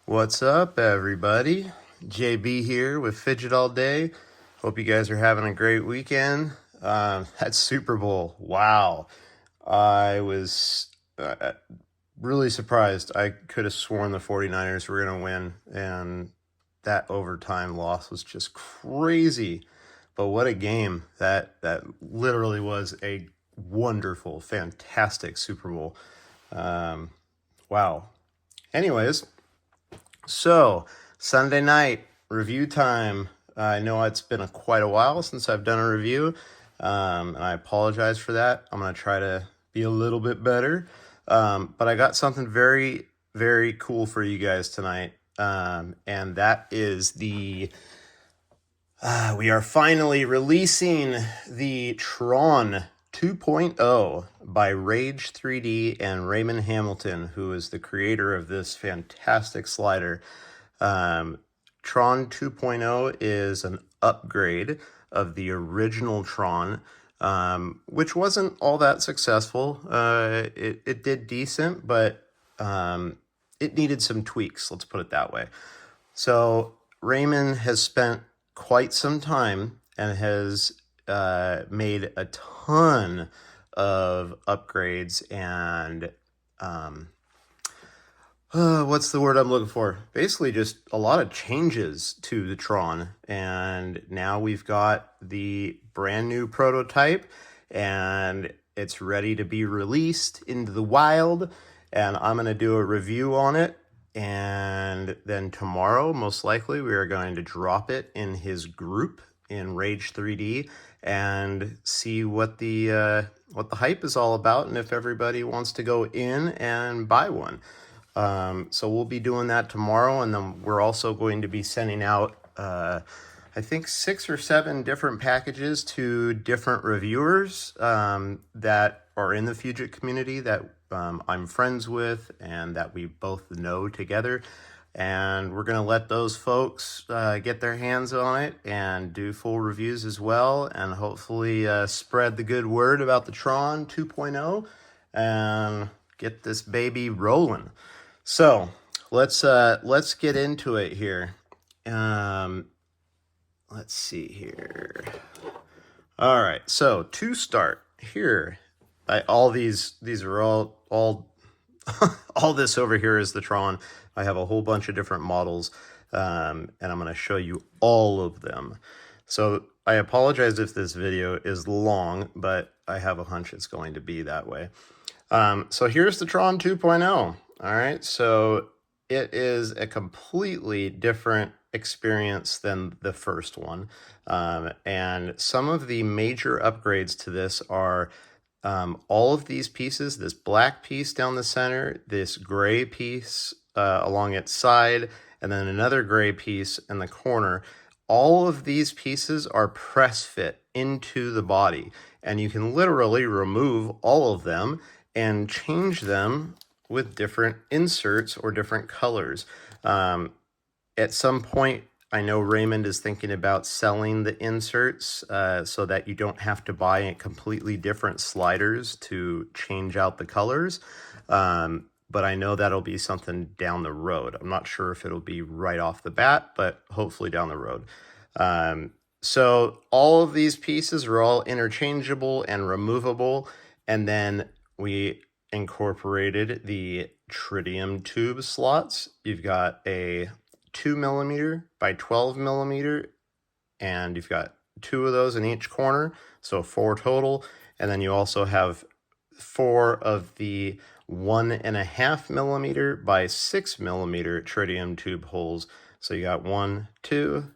What's up, everybody? JB here with Fidget All Day. Hope you guys are having a great weekend. That Super Bowl, wow. I was really surprised. I could have sworn the 49ers were going to win, and that overtime loss was just crazy. But what a game. That literally was a wonderful, fantastic Super Bowl. Wow. Anyways, so, Sunday night review time. I know it's been quite a while since I've done a review, and I apologize for that. I'm going to try to be a little bit better. But I got something very, very cool for you guys tonight, and that is we are finally releasing the TRON 2.0 by Rayge 3D and Raymond Hamilton, who is the creator of this fantastic slider. TRON 2.0 is an upgrade of the original TRON, which wasn't all that successful. It did decent, but it needed some tweaks, let's put it that way. So Raymond has spent quite some time and has made a ton of upgrades and what's the word I'm looking for? Basically just a lot of changes to the TRON. And now we've got the brand new prototype and it's ready to be released into the wild. And I'm going to do a review on it. And then tomorrow, most likely, we are going to drop it in his group in Rayge 3D and see what the hype is all about and if everybody wants to go in and buy one. So we'll be doing that tomorrow, and then we're also going to be sending out, I think 6 or 7 different packages to different reviewers that are in the Fidget community that I'm friends with and that we both know together. And we're going to let those folks get their hands on it and do full reviews as well, and hopefully spread the good word about the TRON 2.0 and get this baby rolling. So let's get into it here. Let's see here. All right. So to start here, all these are all all this over here is the TRON. I have a whole bunch of different models, and I'm going to show you all of them. So I apologize if this video is long, but I have a hunch it's going to be that way. So here's the TRON 2.0. All right, so it is a completely different experience than the first one. And some of the major upgrades to this are all of these pieces, this black piece down the center, this gray piece along its side, and then another gray piece in the corner. All of these pieces are press fit into the body, and you can literally remove all of them and change them with different inserts or different colors. At some point, I know Raymond is thinking about selling the inserts so that you don't have to buy completely different sliders to change out the colors. But I know that'll be something down the road. I'm not sure if it'll be right off the bat, but hopefully down the road. So all of these pieces are all interchangeable and removable. And then we incorporated the tritium tube slots. You've got a 2mm by 12mm, and you've got 2 of those in each corner, so 4 total. And then you also have 4 of the 1.5mm by 6mm tritium tube holes. So you got 1, 2,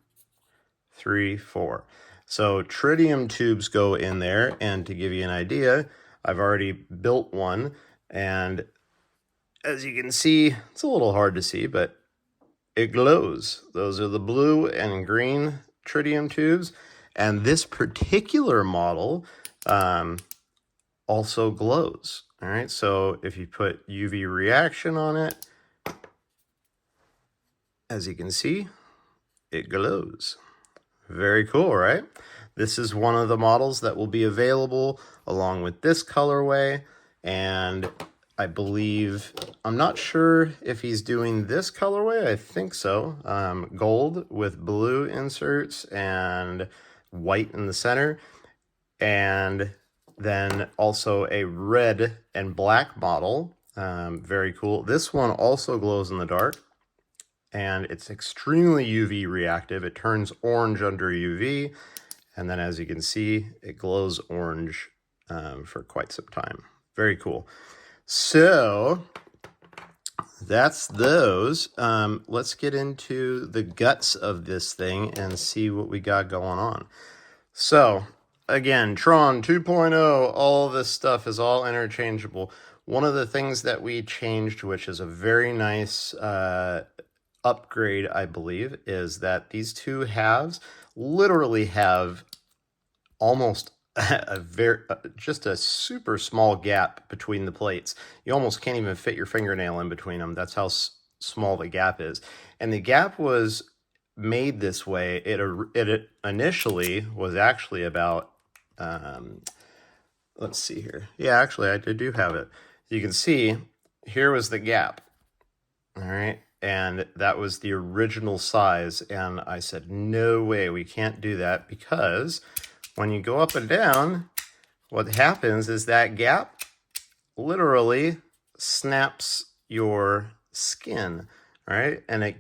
3, 4. So tritium tubes go in there, and to give you an idea, I've already built one, and as you can see, it's a little hard to see, but it glows. Those are the blue and green tritium tubes, and this particular model also glows. All right, so if you put UV reaction on it, as you can see, it glows. Very cool, right? This is one of the models that will be available along with this colorway, and I believe, I'm not sure if he's doing this colorway. I think so. Gold with blue inserts and white in the center. And then also a red and black model. Very cool. This one also glows in the dark, and it's extremely UV reactive. It turns orange under UV, and then as you can see, it glows orange for quite some time. Very cool. So that's those. Let's get into the guts of this thing and see what we got going on. So again, TRON 2.0, all this stuff is all interchangeable. One of the things that we changed, which is a very nice upgrade, I believe, is that these two halves literally have almost just a super small gap between the plates. You almost can't even fit your fingernail in between them. That's how small the gap is. And the gap was made this way. It initially was actually about, let's see here. Yeah, actually, I do have it. You can see here was the gap. All right. And that was the original size. And I said, no way, we can't do that, because when you go up and down, what happens is that gap literally snaps your skin, right? And it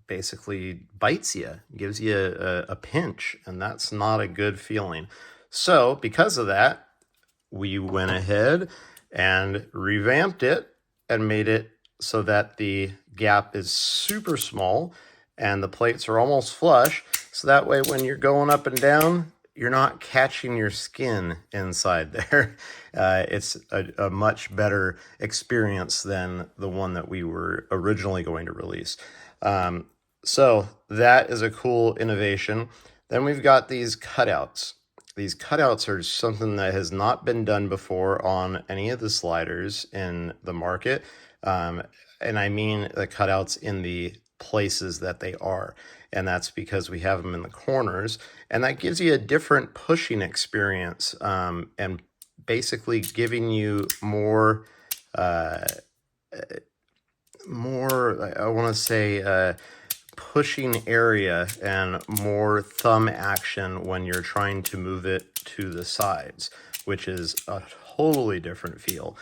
basically bites you, gives you a pinch, and that's not a good feeling. So because of that, we went ahead and revamped it and made it so that the gap is super small and the plates are almost flush. So that way, when you're going up and down, you're not catching your skin inside there. It's a much better experience than the one that we were originally going to release. So that is a cool innovation. Then we've got these cutouts. These cutouts are something that has not been done before on any of the sliders in the market. And I mean the cutouts in the places that they are. And that's because we have them in the corners. And that gives you a different pushing experience, and basically giving you more, I want to say, pushing area and more thumb action when you're trying to move it to the sides, which is a totally different feel.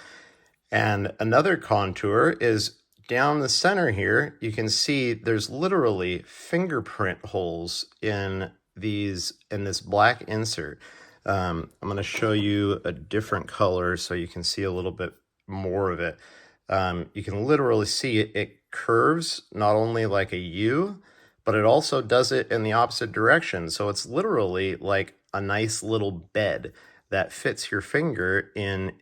And another contour is down the center here. You can see there's literally fingerprint holes in this black insert. I'm going to show you a different color so you can see a little bit more of it. You can literally see it curves not only like a U, but it also does it in the opposite direction. So it's literally like a nice little bed that fits your finger in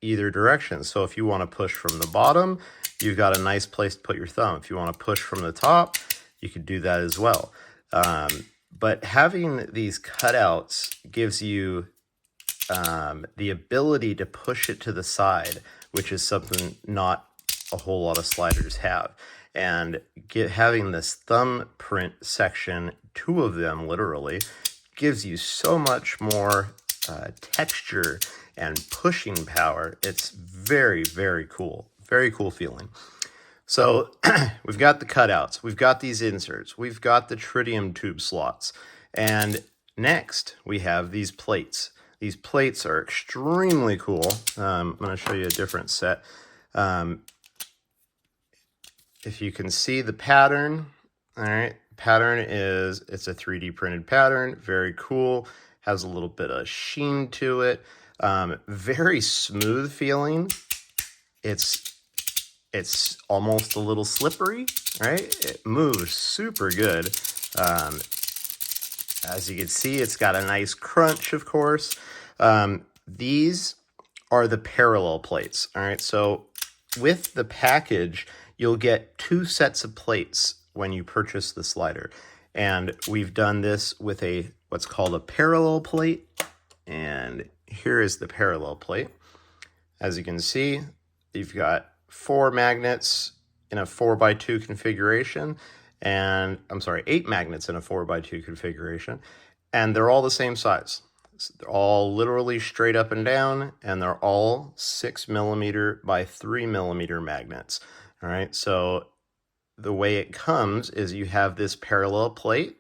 either direction. So if you want to push from the bottom, you've got a nice place to put your thumb. If you want to push from the top, you could do that as well. But having these cutouts gives you the ability to push it to the side, which is something not a whole lot of sliders have. And having this thumbprint section, 2 of them literally, gives you so much more texture and pushing power. It's very, very cool. Very cool feeling. So we've got the cutouts, we've got these inserts, we've got the tritium tube slots, and next we have these plates. These plates are extremely cool. I'm going to show you a different set. If you can see the pattern, all right, pattern is, it's a 3D printed pattern, very cool, has a little bit of sheen to it, very smooth feeling. It's almost a little slippery, right? It moves super good. As you can see, it's got a nice crunch, of course. These are the parallel plates, all right? So with the package, you'll get 2 sets of plates when you purchase the slider. And we've done this with what's called a parallel plate. And here is the parallel plate. As you can see, you've got 4 magnets in a 4x2 configuration, and I'm sorry, 8 magnets in a 4x2 configuration, and they're all the same size. They're all literally straight up and down, and they're all 6mm by 3mm magnets. All right, so the way it comes is you have this parallel plate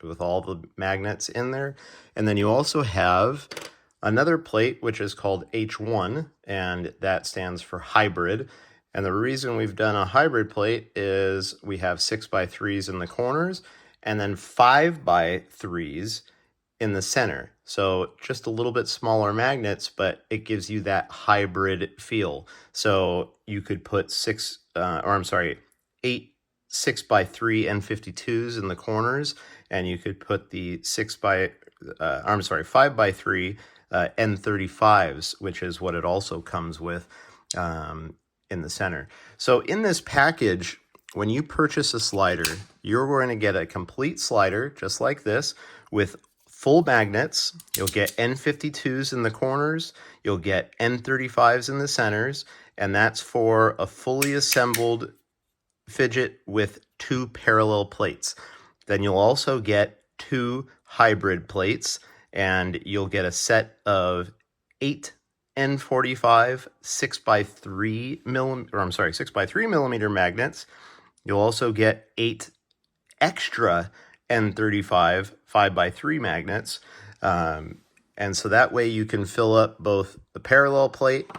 with all the magnets in there, and then you also have another plate which is called H1, and that stands for hybrid. And the reason we've done a hybrid plate is we have 6x3s in the corners and then 5x3s in the center. So just a little bit smaller magnets, but it gives you that hybrid feel. So you could put 8 6x3 N52s in the corners, and you could put the 5x3 N35s, which is what it also comes with in the center. So in this package, when you purchase a slider, you're going to get a complete slider just like this with full magnets. You'll get N52s in the corners, you'll get N35s in the centers, and that's for a fully assembled fidget with 2 parallel plates. Then you'll also get 2 hybrid plates, and you'll get a set of 8 N45 6x3mm magnets. You'll also get 8 extra N35 5x3 magnets. And so that way you can fill up both the parallel plate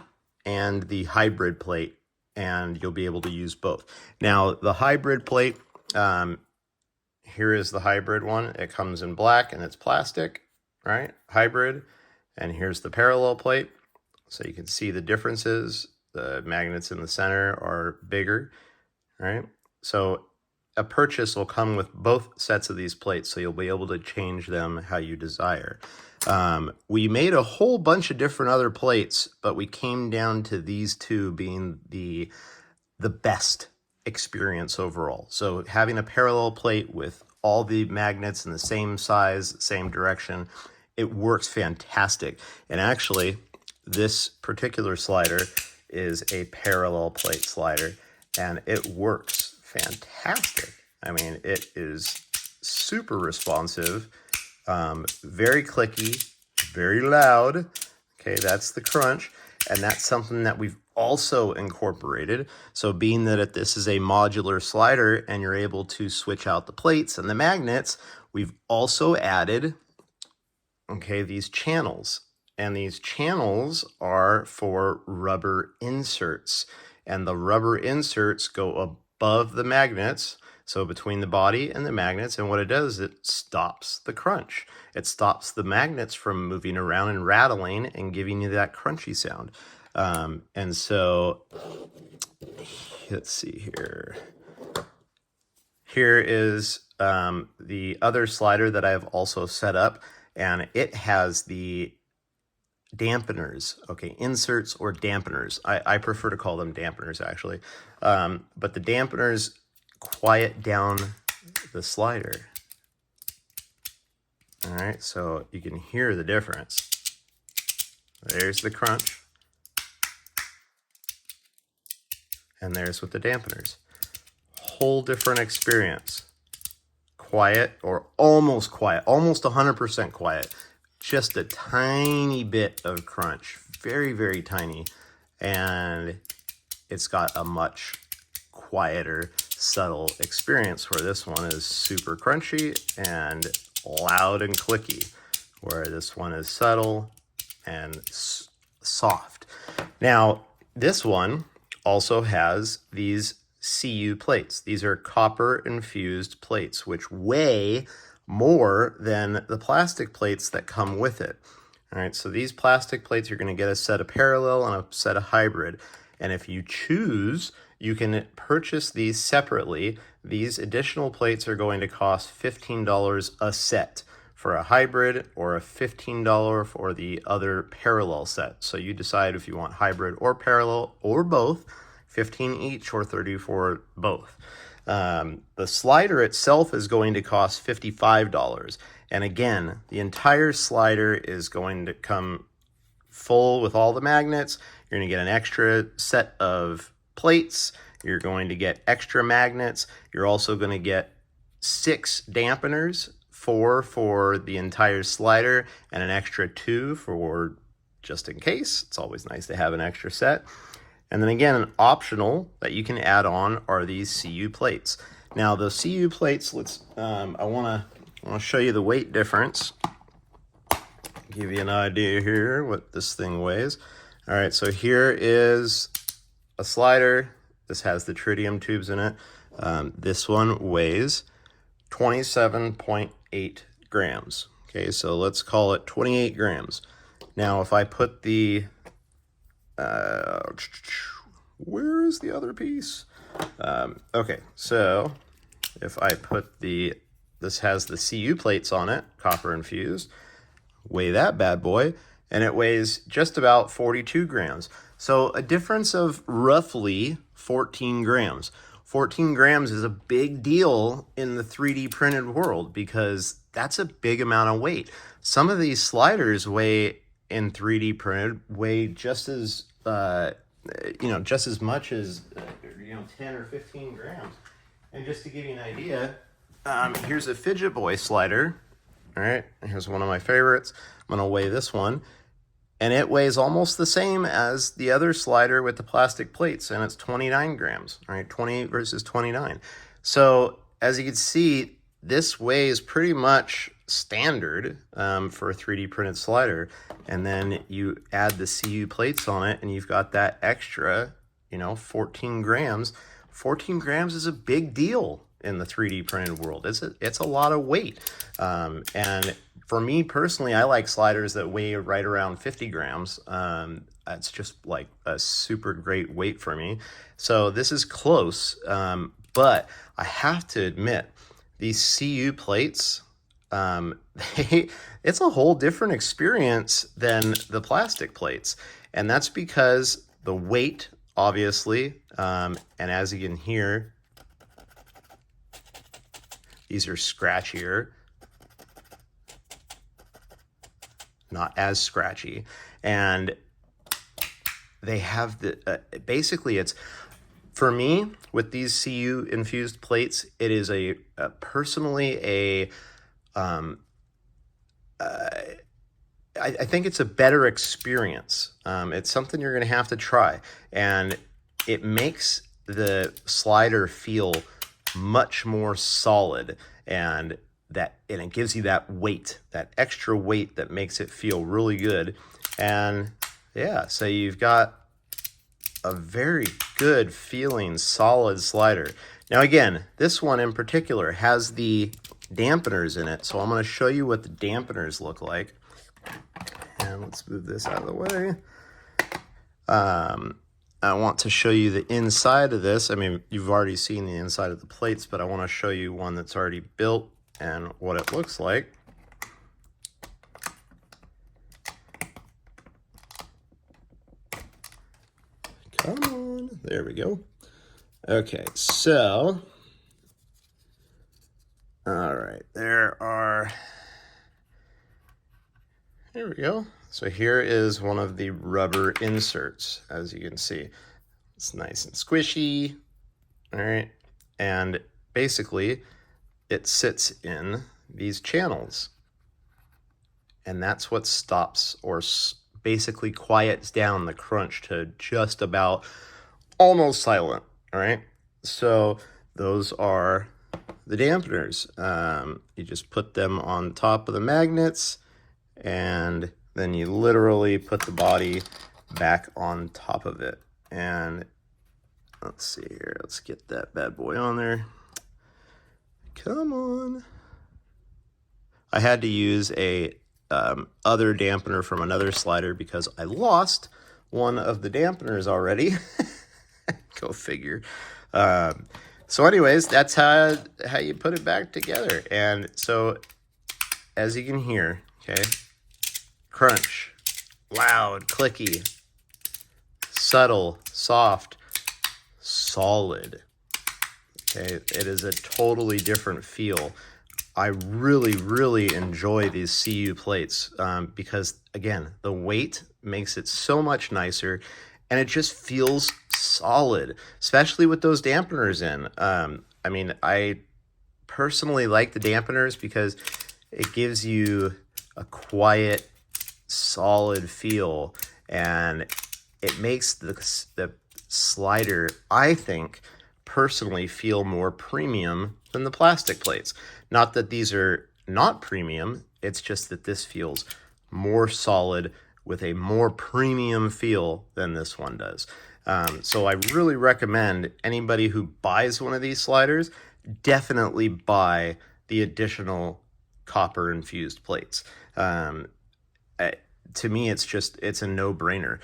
and the hybrid plate, and you'll be able to use both. Now, the hybrid plate, here is the hybrid one. It comes in black and it's plastic, right? Hybrid. And here's the parallel plate. So you can see the differences. The magnets in the center are bigger, right? So a purchase will come with both sets of these plates, so you'll be able to change them how you desire. We made a whole bunch of different other plates, but we came down to these two being the best experience overall. So having a parallel plate with all the magnets in the same size, same direction, it works fantastic. And actually, this particular slider is a parallel plate slider, and it works fantastic. I mean, it is super responsive, very clicky, very loud. Okay, that's the crunch. And that's something that we've also incorporated. So being that this is a modular slider and you're able to switch out the plates and the magnets, we've also added, okay, these channels. And these channels are for rubber inserts. And the rubber inserts go above the magnets, so between the body and the magnets, and what it does, it stops the crunch. It stops the magnets from moving around and rattling and giving you that crunchy sound. And so, let's see here. Here is the other slider that I've also set up, and it has the dampeners, okay, inserts or dampeners. I prefer to call them dampeners, actually. But the dampeners quiet down the slider. All right, so you can hear the difference. There's the crunch. And there's with the dampeners. Whole different experience. Quiet or almost quiet, almost 100% quiet. Just a tiny bit of crunch, very, very tiny. And it's got a much quieter, subtle experience, where this one is super crunchy and loud and clicky, where this one is subtle and soft. Now, this one also has these CU plates. These are copper infused plates, which weigh more than the plastic plates that come with it. All right, so these plastic plates, you're going to get a set of parallel and a set of hybrid. And if you choose, you can purchase these separately. These additional plates are going to cost $15 a set for a hybrid, or a $15 for the other parallel set. So you decide if you want hybrid or parallel or both, 15 each or 30 for both. The slider itself is going to cost $55. And again, the entire slider is going to come full with all the magnets. You're going to get an extra set of plates. You're going to get extra magnets. You're also going to get 6 dampeners 4 for the entire slider and an extra 2 for just in case. It's always nice to have an extra set. And then again, an optional that you can add on are these CU plates. Now the CU plates, I want to show you the weight difference. Give you an idea here what this thing weighs. All right, so here is a slider. This has the tritium tubes in it. This one weighs 27.8 grams. Okay, so let's call it 28 grams. Now, if I put the, where is the other piece? Okay, so if I put this has the CU plates on it, copper infused, weigh that bad boy, and it weighs just about 42 grams. So a difference of roughly 14 grams. 14 grams is a big deal in the 3D printed world because that's a big amount of weight. Some of these sliders in 3D printed weigh just as just as much as 10 or 15 grams. And just to give you an idea, here's a Fidget Boy slider. All right, here's one of my favorites. I'm gonna weigh this one, and it weighs almost the same as the other slider with the plastic plates, and it's 29 grams. All right, 28 versus 29. So as you can see, this weighs pretty much standard for a 3D printed slider, and then you add the CU plates on it, and you've got that extra, 14 grams. 14 grams is a big deal in the 3D printed world. It's a lot of weight. And for me personally, I like sliders that weigh right around 50 grams. It's just like a super great weight for me. So this is close, but I have to admit, these CU plates, it's a whole different experience than the plastic plates. And that's because the weight, obviously, and as you can hear, these are scratchier, not as scratchy. And they have basically it's, for me, with these CU infused plates, it is personally I think it's a better experience. It's something you're gonna have to try. And it makes the slider feel much more solid, and it gives you that weight, that extra weight that makes it feel really good. And yeah, so you've got a very good feeling solid slider. Now again, this one in particular has the dampeners in it, so I'm going to show you what the dampeners look like. And let's move this out of the way. I want to show you the inside of this. I mean, you've already seen the inside of the plates, but I want to show you one that's already built and what it looks like. Come on, there we go. Okay, so, all right, here we go. So here is one of the rubber inserts, as you can see. It's nice and squishy, all right? And basically, it sits in these channels. And that's what stops or basically quiets down the crunch to just about almost silent, all right? So those are the dampeners. You just put them on top of the magnets, and then you literally put the body back on top of it. And let's see here, let's get that bad boy on there. Come on. I had to use a other dampener from another slider because I lost one of the dampeners already. Go figure. So anyways, that's how you put it back together. And so as you can hear, okay, crunch, loud, clicky, subtle, soft, solid. Okay, it is a totally different feel. I really, really enjoy these CU plates because, again, the weight makes it so much nicer, and it just feels solid, especially with those dampeners in. I mean, I personally like the dampeners because it gives you a quiet, solid feel, and it makes the slider, I think, personally feel more premium than the plastic plates. Not that these are not premium, it's just that this feels more solid with a more premium feel than this one does. So I really recommend anybody who buys one of these sliders definitely buy the additional copper infused plates. To me, it's a no-brainer.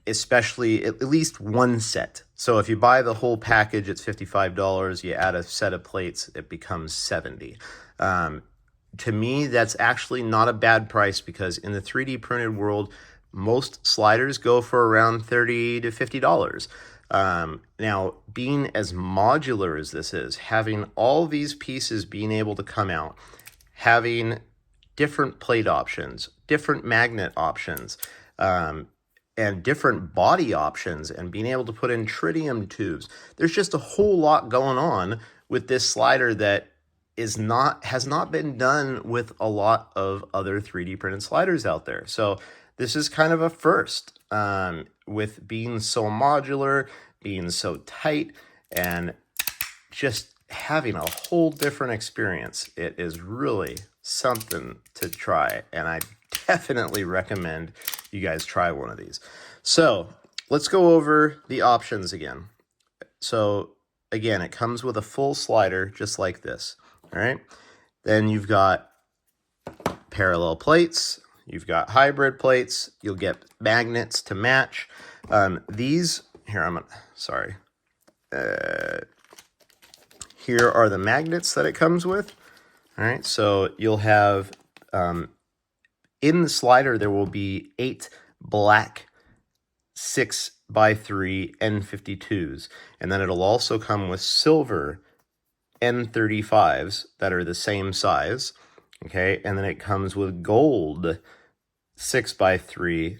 Especially at least one set. So if you buy the whole package, it's $55. You add a set of plates, it becomes $70. To me, that's actually not a bad price, because in the 3D printed world, most sliders go for around $30 to $50. Now, being as modular as this is, having all these pieces being able to come out, having different plate options, different magnet options, and different body options, and being able to put in tritium tubes. There's just a whole lot going on with this slider that has not been done with a lot of other 3D printed sliders out there. So this is kind of a first, with being so modular, being so tight, and just having a whole different experience. It is really something to try, and I definitely recommend you guys try one of these. So let's go over the options again. So again, it comes with a full slider just like this. All right. Then you've got parallel plates. You've got hybrid plates. You'll get magnets to match. These here, sorry. Here are the magnets that it comes with. All right. So you'll have, in the slider, there will be 8 black 6x3 N52s. And then it'll also come with silver N35s that are the same size. Okay. And then it comes with gold 6x3.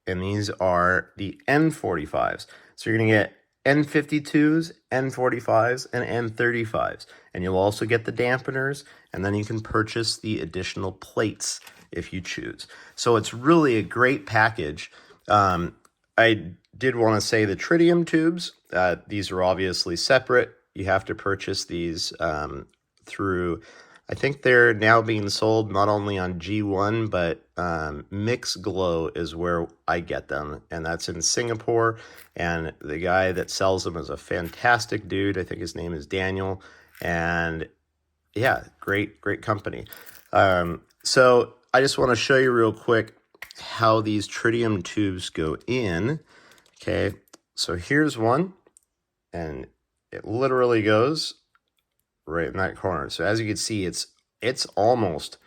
And these are the N45s. So you're going to get N52s, N45s, and N35s. And you'll also get the dampeners, and then you can purchase the additional plates if you choose. So it's really a great package. I did want to say the tritium tubes, these are obviously separate. You have to purchase these through, I think they're now being sold not only on G1, but Mix Glow is where I get them, and that's in Singapore. And the guy that sells them is a fantastic dude. I think his name is Daniel, and yeah, great company. So I just want to show you real quick how these tritium tubes go in. Okay, so here's one, and it literally goes right in that corner. So as you can see, it's almost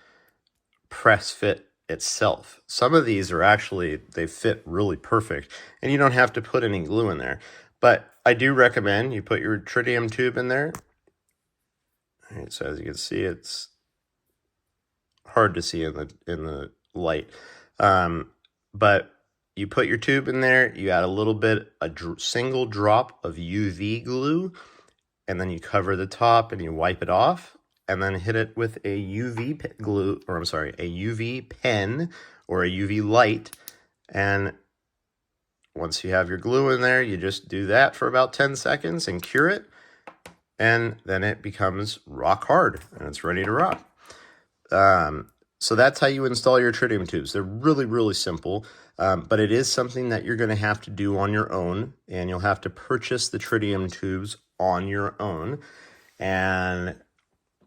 press fit itself. Some of these are actually, they fit really perfect, and you don't have to put any glue in there. But I do recommend you put your tritium tube in there. All right, so as you can see, it's hard to see in the light. But you put your tube in there, you add a little bit, a single drop of UV glue, and then you cover the top and you wipe it off, and then hit it with a UV glue, or I'm sorry, a UV pen or a UV light. And once you have your glue in there, you just do that for about 10 seconds and cure it, and then it becomes rock hard and it's ready to rock. So that's how you install your tritium tubes. They're really simple, but it is something that you're going to have to do on your own, and you'll have to purchase the tritium tubes on your own, and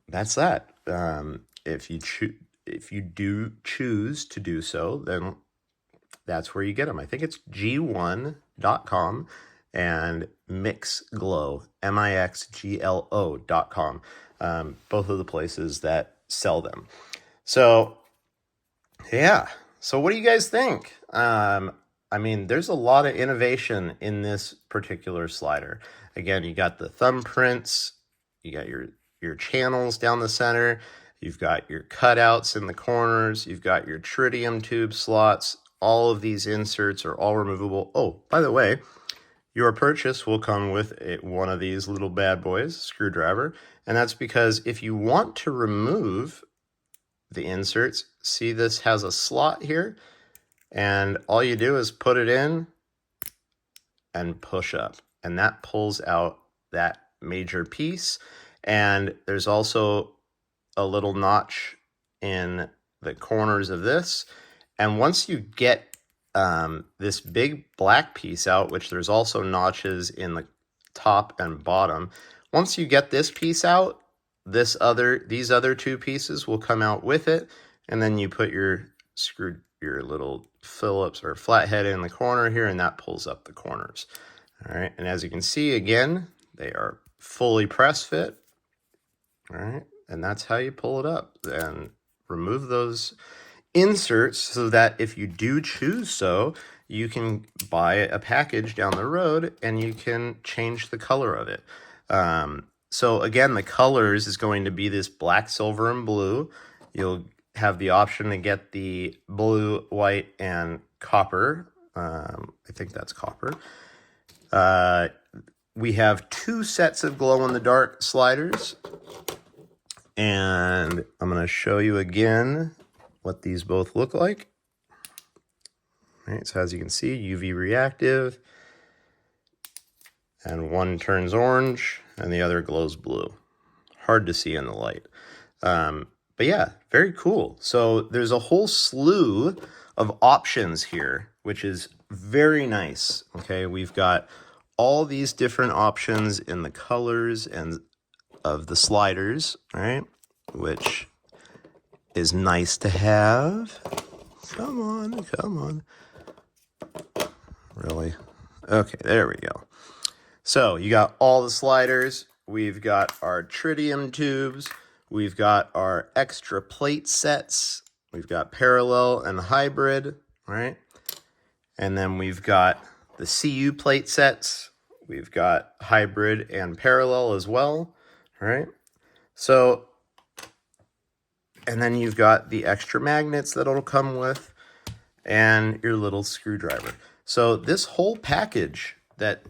that's that. If you do choose to do so, then that's where you get them. I think it's g1.com and Mixglow, Mixglo.com. Both of the places that sell them. So, yeah. So what do you guys think? I mean, there's a lot of innovation in this particular slider. Again, you got the thumbprints, you got your channels down the center, you've got your cutouts in the corners, you've got your tritium tube slots. All of these inserts are all removable. Oh, by the way, your purchase will come with one of these little bad boys, screwdriver, and that's because if you want to remove the inserts, see this has a slot here, and all you do is put it in and push up, and that pulls out that major piece. And there's also a little notch in the corners of this, and once you get this big black piece out, which there's also notches in the top and bottom, once you get this piece out, these other two pieces will come out with it, and then you put your little Phillips or flathead in the corner here, and that pulls up the corners. All right, and as you can see, again, they are fully press fit. All right, and that's how you pull it up and remove those inserts, so that if you do choose so, you can buy a package down the road and you can change the color of it. So again, the colors is going to be this black, silver, and blue. You'll have the option to get the blue, white, and copper. I think that's copper. We have 2 sets of glow-in-the-dark sliders. And I'm going to show you again what these both look like. All right, so as you can see, UV reactive, and one turns orange and the other glows blue. Hard to see in the light. But yeah, very cool. So there's a whole slew of options here, which is very nice. Okay, we've got all these different options in the colors and of the sliders, right? Which is nice to have. Come on, come on. Really? Okay, there we go. So you got all the sliders. We've got our tritium tubes. We've got our extra plate sets. We've got parallel and hybrid, right? And then we've got the CU plate sets. We've got hybrid and parallel as well, right? So, and then you've got the extra magnets that it'll come with and your little screwdriver. So this whole package that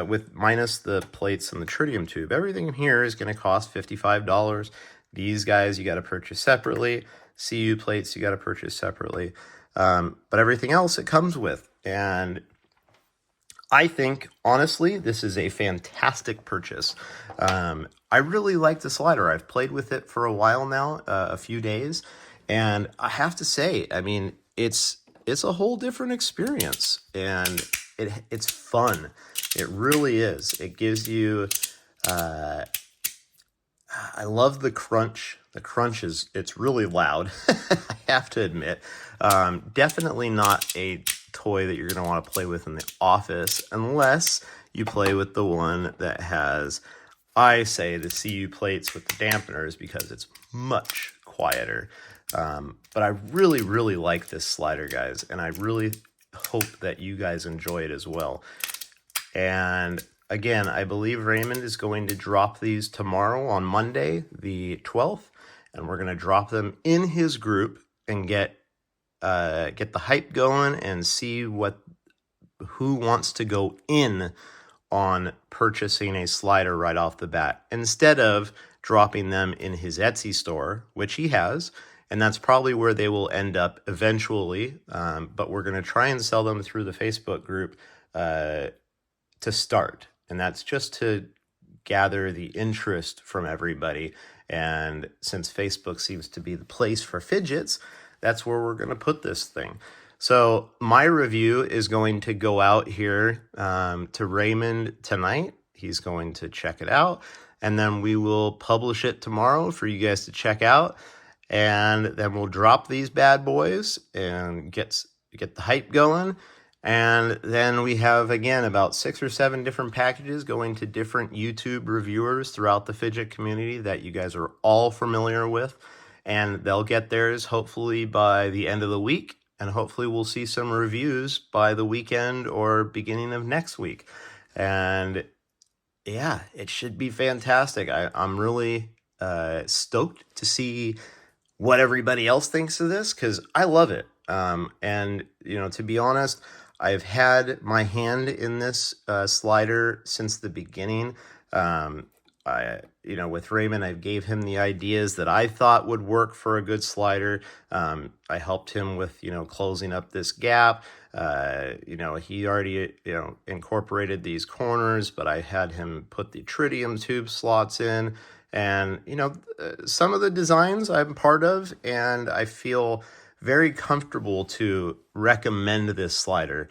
with minus the plates and the tritium tube, everything here is going to cost $55. These guys you got to purchase separately. CU plates you got to purchase separately. But everything else it comes with. And I think, honestly, this is a fantastic purchase. I really like the slider. I've played with it for a while now, a few days. And I have to say, I mean, it's a whole different experience. And it's fun. It really is. It gives you, I love the crunch. The crunch it's really loud, I have to admit. Definitely not a toy that you're going to want to play with in the office unless you play with the one that has, I say, the CU plates with the dampeners, because it's much quieter. But I really, really like this slider, guys, and I really hope that you guys enjoy it as well. And again, I believe Raymond is going to drop these tomorrow on Monday, the 12th, and we're going to drop them in his group and get the hype going and see who wants to go in on purchasing a slider right off the bat, instead of dropping them in his Etsy store, which he has, and that's probably where they will end up eventually. But we're going to try and sell them through the Facebook group to start, and that's just to gather the interest from everybody. And since Facebook seems to be the place for fidgets, that's where we're going to put this thing. So my review is going to go out here to Raymond tonight. He's going to check it out, and then we will publish it tomorrow for you guys to check out. And then we'll drop these bad boys and get the hype going. And then we have, again, about 6 or 7 different packages going to different YouTube reviewers throughout the fidget community that you guys are all familiar with. And they'll get theirs hopefully by the end of the week. And hopefully we'll see some reviews by the weekend or beginning of next week. And yeah, it should be fantastic. I'm really stoked to see what everybody else thinks of this, because I love it. And, you know, to be honest, I've had my hand in this slider since the beginning. With Raymond, I gave him the ideas that I thought would work for a good slider. I helped him with, closing up this gap. He already, incorporated these corners, but I had him put the tritium tube slots in. And, some of the designs I'm part of, and I feel very comfortable to recommend this slider.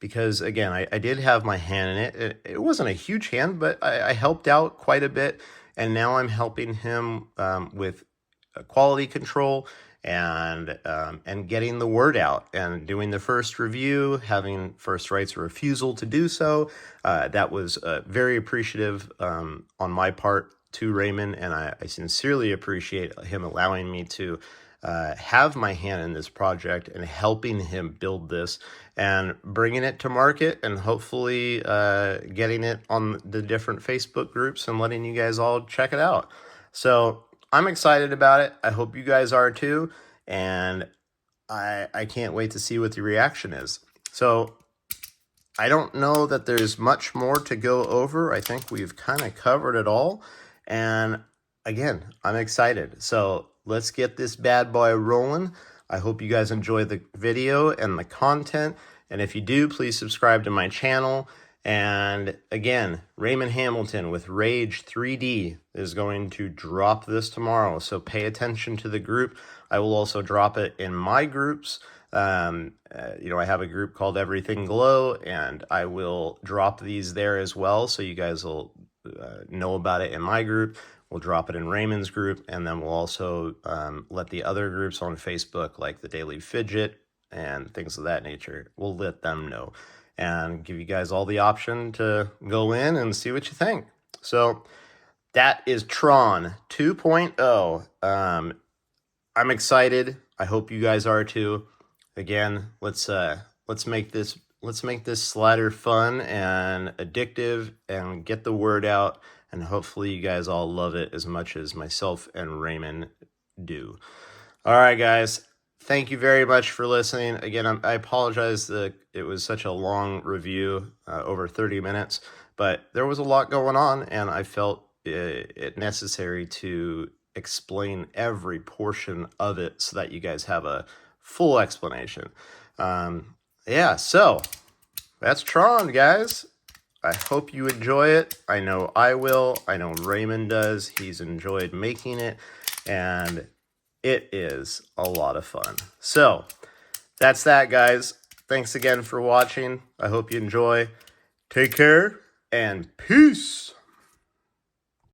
Because again, I did have my hand in it. It wasn't a huge hand, but I helped out quite a bit. And now I'm helping him with quality control and getting the word out and doing the first review, having first rights of refusal to do so. That was very appreciative on my part to Raymond, and I sincerely appreciate him allowing me to have my hand in this project and helping him build this and bringing it to market, and hopefully getting it on the different Facebook groups and letting you guys all check it out. So I'm excited about it. I hope you guys are too. And I can't wait to see what the reaction is. So I don't know that there's much more to go over. I think we've kind of covered it all. And again, I'm excited. So let's get this bad boy rolling. I hope you guys enjoy the video and the content. And if you do, please subscribe to my channel. And again, Raymond Hamilton with Rayge 3D is going to drop this tomorrow. So pay attention to the group. I will also drop it in my groups. I have a group called Everything Glow, and I will drop these there as well. So you guys will know about it in my group. We'll drop it in Raymond's group, and then we'll also let the other groups on Facebook, like the Daily Fidget and things of that nature, we'll let them know and give you guys all the option to go in and see what you think. So that is TRON 2.0. I'm excited. I hope you guys are too. Again, let's make this slider fun and addictive and get the word out, and hopefully you guys all love it as much as myself and Raymond do. All right, guys. Thank you very much for listening. Again, I apologize that it was such a long review, over 30 minutes, but there was a lot going on, and I felt it necessary to explain every portion of it so that you guys have a full explanation. So that's TRON, guys. I hope you enjoy it. I know I will. I know Raymond does. He's enjoyed making it, and it is a lot of fun. So that's that, guys. Thanks again for watching. I hope you enjoy. Take care and peace.